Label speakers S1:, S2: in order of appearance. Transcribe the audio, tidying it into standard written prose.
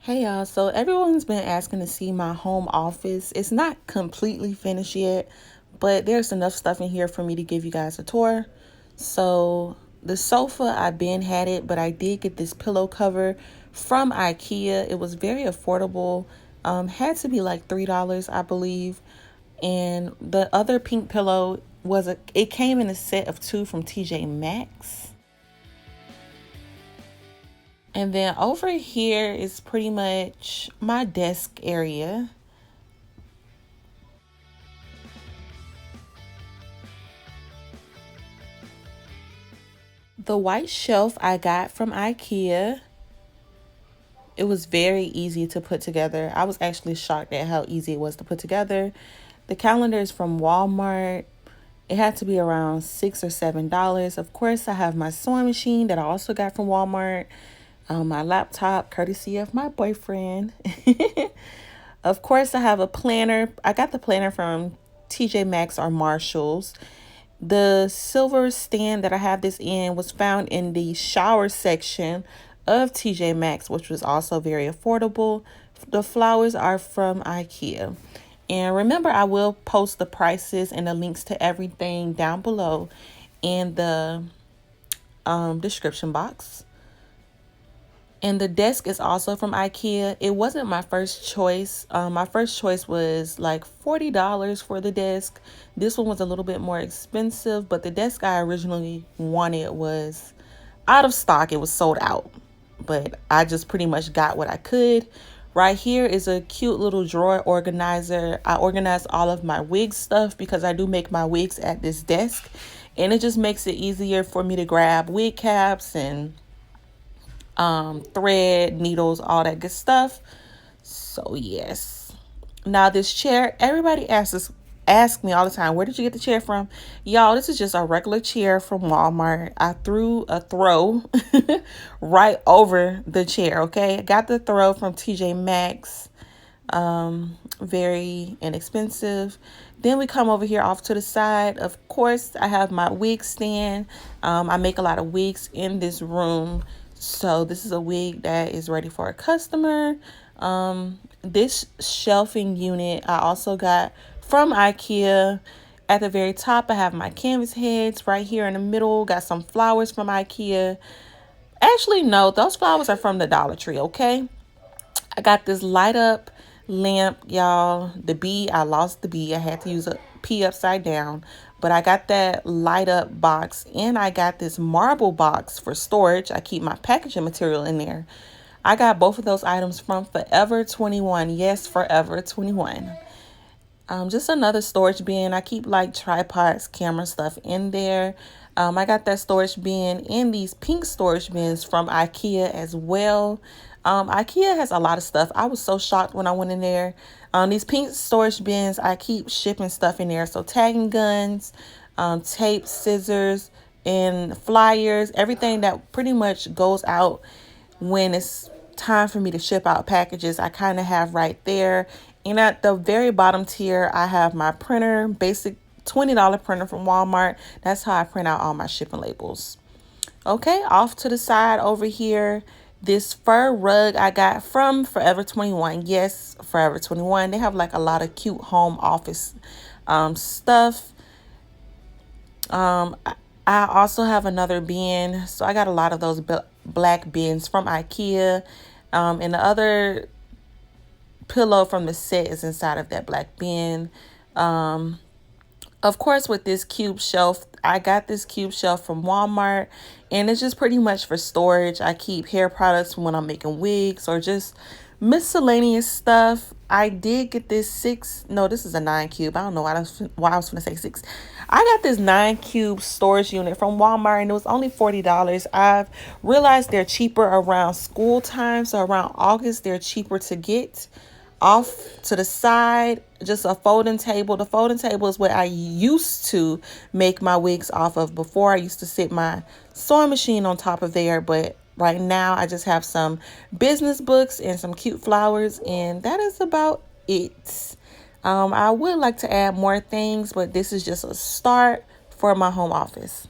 S1: Hey y'all, so everyone's been asking to see my home office. It's not completely finished yet, but there's enough stuff in here for me to give you guys a tour. So the sofa, I've been had it, but I did get this pillow cover from Ikea. It was very affordable. Had to be like $3, I believe. And the other pink pillow it came in a set of two from TJ Maxx. And then over here is pretty much my desk area. The white shelf I got from Ikea. It was very easy to put together. I was actually shocked at how easy it was to put together. The calendar is from Walmart. It had to be around $6 or $7. Of course, I have my sewing machine that I also got from Walmart. My laptop, courtesy of my boyfriend. Of course, I have a planner. I got the planner from TJ Maxx or Marshalls. The silver stand that I have this in was found in the shower section of TJ Maxx, which was also very affordable. The flowers are from Ikea. And remember, I will post the prices and the links to everything down below in the description box. And the desk is also from Ikea. It wasn't my first choice. My first choice was like $40 for the desk. This one was a little bit more expensive, but the desk I originally wanted was out of stock. It was sold out, but I just pretty much got what I could. Right here is a cute little drawer organizer. I organized all of my wig stuff because I do make my wigs at this desk, and it just makes it easier for me to grab wig caps and thread, needles, all that good stuff. So yes. Now this chair, everybody ask me all the time, where did you get the chair from? Y'all, this is just a regular chair from Walmart. I threw a throw right over the chair, okay? I got the throw from TJ Maxx. Very inexpensive. Then we come over here off to the side. Of course, I have my wig stand. I make a lot of wigs in this room. So this is a wig that is ready for a customer. This shelving unit I also got from Ikea. At the very top, I have my canvas heads. Right here in the middle, got some flowers from Ikea. Actually, no, those flowers are from the Dollar Tree, okay? I got this light up lamp, y'all. The B, I lost the B. I had to use a P upside down. But I got that light up box, and I got this marble box for storage. I keep my packaging material in there. I got both of those items from Forever 21. Yes, Forever 21. Just another storage bin. I keep like tripods, camera stuff in there. I got that storage bin and these pink storage bins from Ikea as well. Ikea has a lot of stuff. I was so shocked when I went in there. These pink storage bins, I keep shipping stuff in there. So tagging guns, tape, scissors, and flyers, everything that pretty much goes out when it's time for me to ship out packages, I kind of have right there. And at the very bottom tier, I have my printer, basic $20 printer from Walmart. That's how I print out all my shipping labels. Okay, off to the side over here, this fur rug I got from Forever 21. Yes, Forever 21. They have like a lot of cute home office stuff. I also have another bin. So I got a lot of those black bins from Ikea. And the other pillow from the set is inside of that black bin. Of course, with this cube shelf, I got this cube shelf from Walmart, and it's just pretty much for storage. I keep hair products when I'm making wigs or just miscellaneous stuff. I did get this this is a 9 cube. I don't know why I was going to say 6. I got this 9 cube storage unit from Walmart, and it was only $40. I've realized they're cheaper around school time. So around August, they're cheaper to get. Off to the side, just a folding table. The folding table is what I used to make my wigs off of before. I used to sit my sewing machine on top of there, but right now I just have some business books and some cute flowers, and that is about it. I would like to add more things, but this is just a start for my home office.